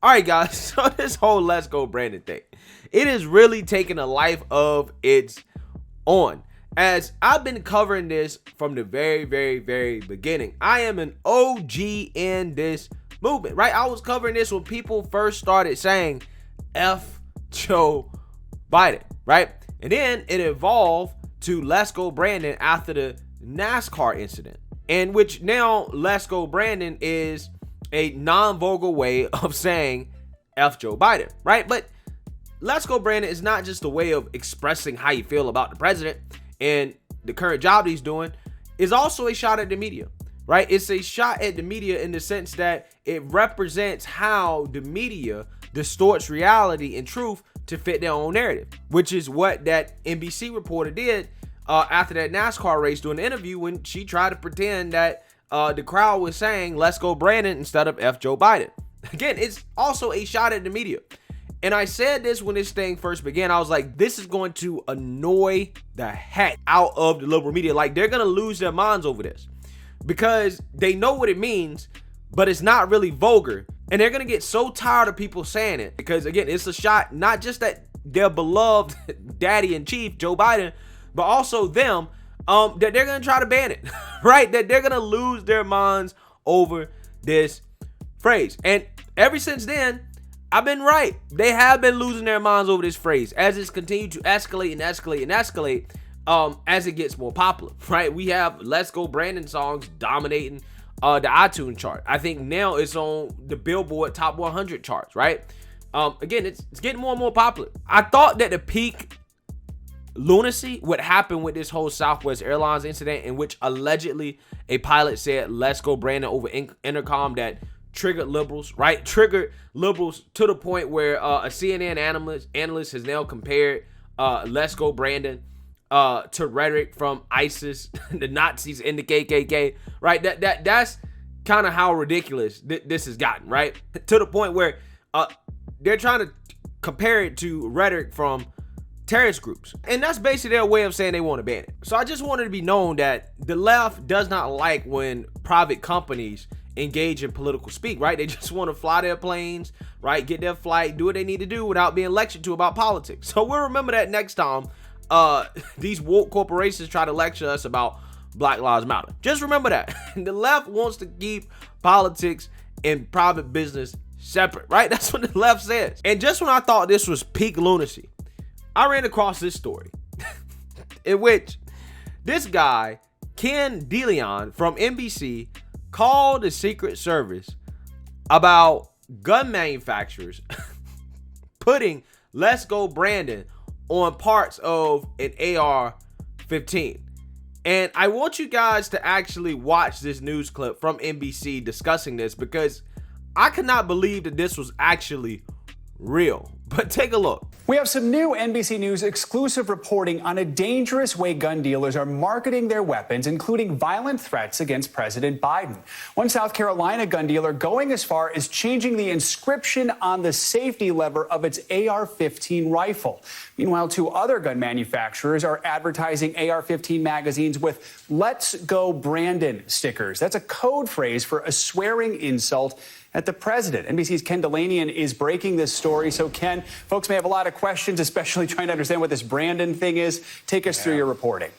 All right, guys. So this whole Let's Go Brandon thing, it is really taking a life of its own. As I've been covering this from the very, very, very beginning. I am an OG in this movement, right? I was covering this when people first started saying F Joe Biden, right? And then it evolved to Let's Go Brandon after the NASCAR incident, in which now Let's Go Brandon is a non-vocal way of saying F Joe Biden, right? But Let's Go Brandon is not just a way of expressing how you feel about the president and the current job he's doing. It's also a shot at the media, right? It's a shot at the media in the sense that it represents how the media distorts reality and truth to fit their own narrative, which is what that NBC reporter did after that NASCAR race during the interview, when she tried to pretend that the crowd was saying Let's Go Brandon instead of F Joe Biden. Again, it's also a shot at the media. And I said this when this thing first began. I was like, this is going to annoy the heck out of the liberal media. Like, they're going to lose their minds over this because they know what it means, but it's not really vulgar. And they're going to get so tired of people saying it because, again, it's a shot not just at their beloved daddy in chief, Joe Biden, but also them, that they're going to try to ban it, right? That they're going to lose their minds over this phrase. And ever since then, I've been right. They have been losing their minds over this phrase as it's continued to escalate and escalate and escalate as it gets more popular, right? We have Let's Go Brandon songs dominating the iTunes chart. I think now it's on the Billboard Top 100 charts, right? Again, it's getting more and more popular. I thought that the peak lunacy would happen with this whole Southwest Airlines incident, in which allegedly a pilot said Let's Go Brandon over intercom, that triggered liberals, right? Triggered liberals to the point where a CNN analyst has now compared Let's Go Brandon to rhetoric from ISIS, the Nazis, and the KKK, right? That's kind of how ridiculous this has gotten, right? To the point where they're trying to compare it to rhetoric from terrorist groups. And that's basically their way of saying they want to ban it. So I just wanted to be known that the left does not like when private companies engage in political speak, right? They just want to fly their planes, right? Get their flight, do what they need to do without being lectured to about politics. So we'll remember that next time these woke corporations try to lecture us about Black Lives Matter. Just remember that. The left wants to keep politics and private business separate, right? That's what the left says. And just when I thought this was peak lunacy, I ran across this story in which this guy, Ken Dilanian from NBC, called the Secret Service about gun manufacturers putting Let's Go Brandon on parts of an AR-15. And I want you guys to actually watch this news clip from NBC discussing this, because I could not believe that this was actually real. But take a look. We have some new NBC News exclusive reporting on a dangerous way gun dealers are marketing their weapons, including violent threats against President Biden. One South Carolina gun dealer going as far as changing the inscription on the safety lever of its AR-15 rifle. Meanwhile, two other gun manufacturers are advertising AR-15 magazines with "Let's Go Brandon" stickers. That's a code phrase for a swearing insult at the president. NBC's Ken Dilanian is breaking this story. So, Ken, folks may have a lot of questions, especially trying to understand what this Brandon thing is. Take us through your reporting.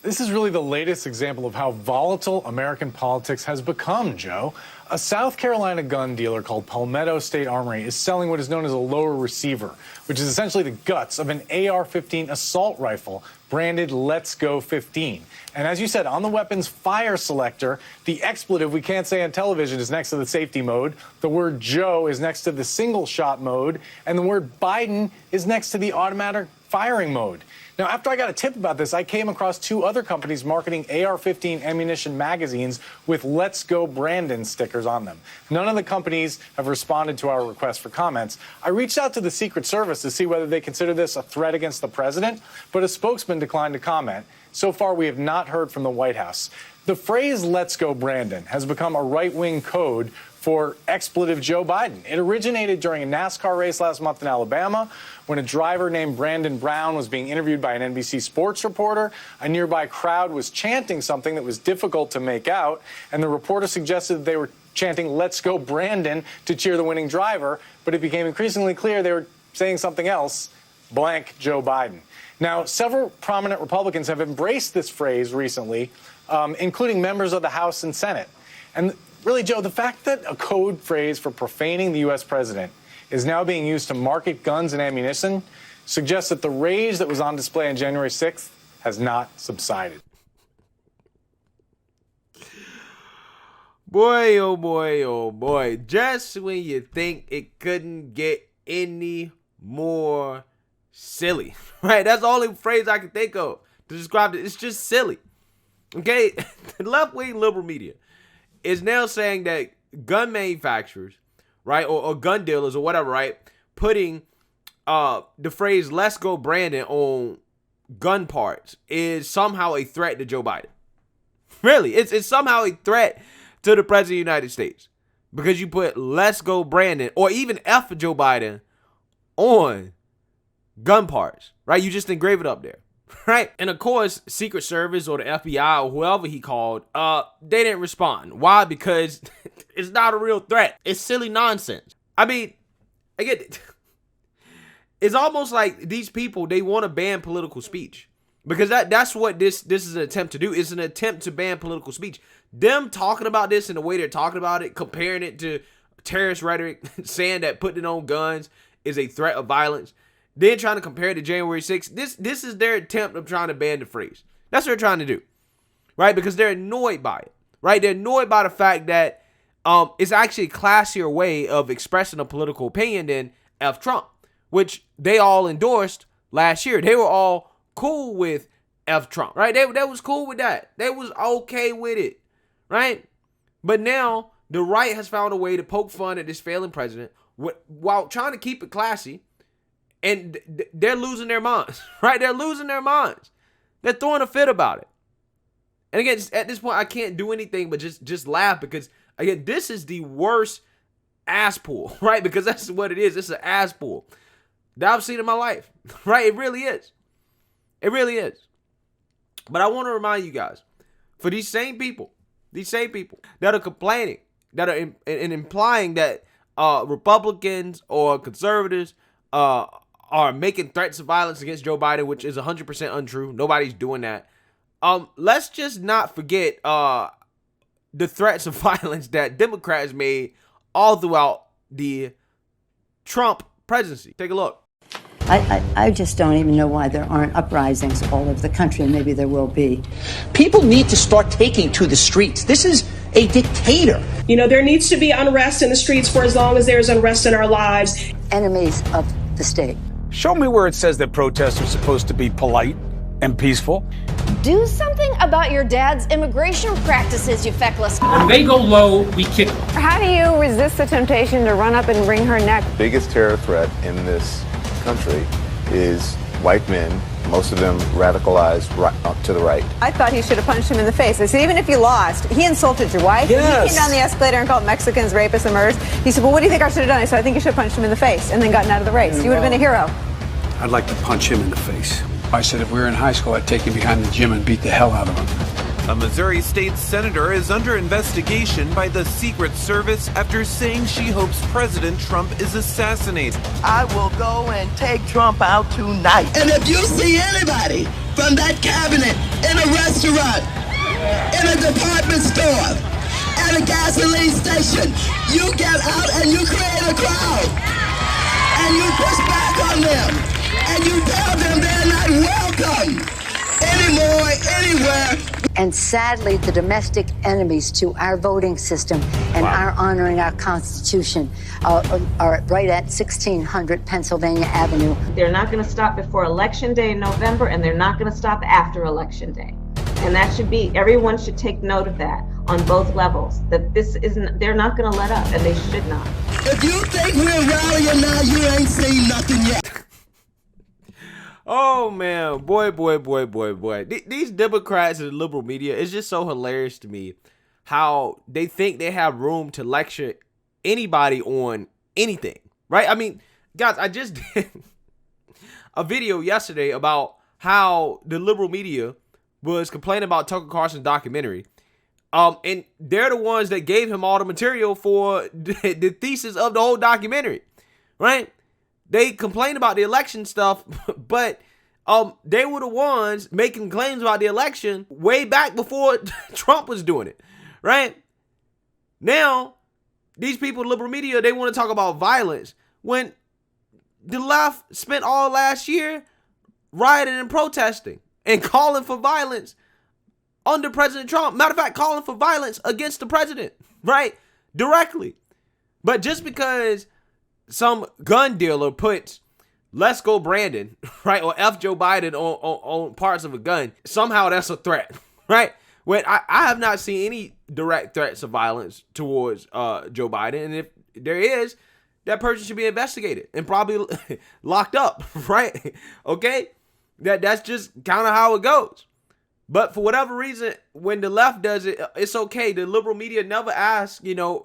This is really the latest example of how volatile American politics has become, Joe. A South Carolina gun dealer called Palmetto State Armory is selling what is known as a lower receiver, which is essentially the guts of an AR-15 assault rifle branded Let's Go 15. And as you said, on the weapon's fire selector, the expletive we can't say on television is next to the safety mode, the word Joe is next to the single shot mode, and the word Biden is next to the automatic firing mode. Now, after I got a tip about this, I came across two other companies marketing AR-15 ammunition magazines with "Let's Go Brandon" stickers on them. None of the companies have responded to our request for comments. I reached out to the Secret Service to see whether they consider this a threat against the president, but a spokesman declined to comment. So far, we have not heard from the White House. The phrase "Let's Go Brandon" has become a right-wing code for expletive Joe Biden. It originated during a NASCAR race last month in Alabama when a driver named Brandon Brown was being interviewed by an NBC Sports reporter. A nearby crowd was chanting something that was difficult to make out, and the reporter suggested that they were chanting, "Let's go, Brandon," to cheer the winning driver, but it became increasingly clear they were saying something else, blank Joe Biden. Now, several prominent Republicans have embraced this phrase recently, including members of the House and Senate. And really, Joe, the fact that a code phrase for profaning the U.S. president is now being used to market guns and ammunition suggests that the rage that was on display on January 6th has not subsided. Boy, oh boy, oh boy. Just when you think it couldn't get any more silly, right? That's the only phrase I can think of to describe it. It's just silly. Okay? The left-wing liberal media is now saying that gun manufacturers, right, or gun dealers or whatever, right, putting the phrase "Let's go, Brandon" on gun parts is somehow a threat to Joe Biden. Really, it's somehow a threat to the president of the United States because you put "Let's go, Brandon" or even F Joe Biden on gun parts, right? You just engrave it up there, right? And of course, Secret Service or the FBI or whoever he called, they didn't respond. Why? Because it's not a real threat. It's silly nonsense. I mean, again, it's almost like these people, they want to ban political speech. Because that's what this is an attempt to do. It's an attempt to ban political speech. Them talking about this in the way they're talking about it, comparing it to terrorist rhetoric, saying that putting it on guns is a threat of violence, then trying to compare it to January 6th. This is their attempt of trying to ban the phrase. That's what they're trying to do, right? Because they're annoyed by it, right? They're annoyed by the fact that it's actually a classier way of expressing a political opinion than F Trump, which they all endorsed last year. They were all cool with F Trump, right? They was cool with that. They was okay with it, right? But now the right has found a way to poke fun at this failing president while trying to keep it classy, and they're losing their minds, right? They're losing their minds. They're throwing a fit about it. And again, at this point, I can't do anything but just laugh because, again, this is the worst ass pull, right? Because that's what it is. It's an ass pull that I've seen in my life, right? It really is. It really is. But I want to remind you guys, for these same people that are complaining, that are implying that Republicans or conservatives are making threats of violence against Joe Biden, which is 100% untrue. Nobody's doing that. Let's just not forget the threats of violence that Democrats made all throughout the Trump presidency. Take a look. I just don't even know why there aren't uprisings all over the country, and maybe there will be. People need to start taking to the streets. This is a dictator. You know, there needs to be unrest in the streets for as long as there's unrest in our lives. Enemies of the state. Show me where it says that protests are supposed to be polite and peaceful. Do something about your dad's immigration practices, you feckless. When they go low, we kick them. How do you resist the temptation to run up and wring her neck? The biggest terror threat in this country is white men, most of them radicalized right up to the right. I thought he should have punched him in the face. I said, even if you lost, he insulted your wife. Yes. He came down the escalator and called Mexicans rapists and murderers. He said, well, what do you think I should have done? I said, I think you should have punched him in the face and then gotten out of the race. You would have been a hero. I'd like to punch him in the face. I said if we were in high school, I'd take him behind the gym and beat the hell out of him. A Missouri state senator is under investigation by the Secret Service after saying she hopes President Trump is assassinated. I will go and take Trump out tonight. And if you see anybody from that cabinet in a restaurant, in a department store, at a gasoline station, you get out and you create a crowd. And you push back on them. And you tell them they're not welcome anymore, anywhere. And sadly, the domestic enemies to our voting system and our honoring our Constitution are right at 1600 Pennsylvania Avenue. They're not going to stop before Election Day in November, and they're not going to stop after Election Day. And that should be, everyone should take note of that on both levels, that this isn't, they're not going to let up, and they should not. If you think we're rallying now, you ain't seen nothing yet. Oh man, boy. These Democrats and the liberal media, it's just so hilarious to me how they think they have room to lecture anybody on anything, right? I mean, guys, I just did a video yesterday about how the liberal media was complaining about Tucker Carlson's documentary And they're the ones that gave him all the material for the thesis of the whole documentary, right? They complained about the election stuff, but they were the ones making claims about the election way back before Trump was doing it, right? Now, these people, liberal media, they want to talk about violence when the left spent all last year rioting and protesting and calling for violence under President Trump. Matter of fact, calling for violence against the president, right? Directly. But just because some gun dealer puts "Let's Go Brandon," right, or F Joe Biden on parts of a gun, somehow that's a threat, right? When I have not seen any direct threats of violence towards Joe Biden, and if there is, that person should be investigated and probably locked up, right? Okay? That's just kind of how it goes. But for whatever reason, when the left does it, it's okay. The liberal media never asks,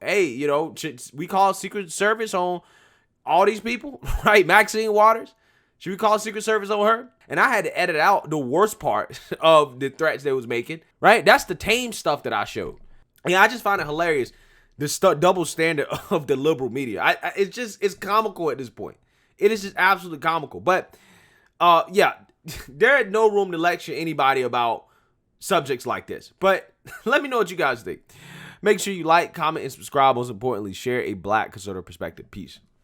hey, should we call Secret Service on all these people, right? Maxine Waters, should we call Secret Service on her? And I had to edit out the worst part of the threats they was making, right? That's the tame stuff that I showed. And I just find it hilarious, the double standard of the liberal media. It's comical at this point. It is just absolutely comical. But yeah, there is no room to lecture anybody about subjects like this. But let me know what you guys think. Make sure you like, comment, and subscribe. Most importantly, share a Black conservative perspective. Peace.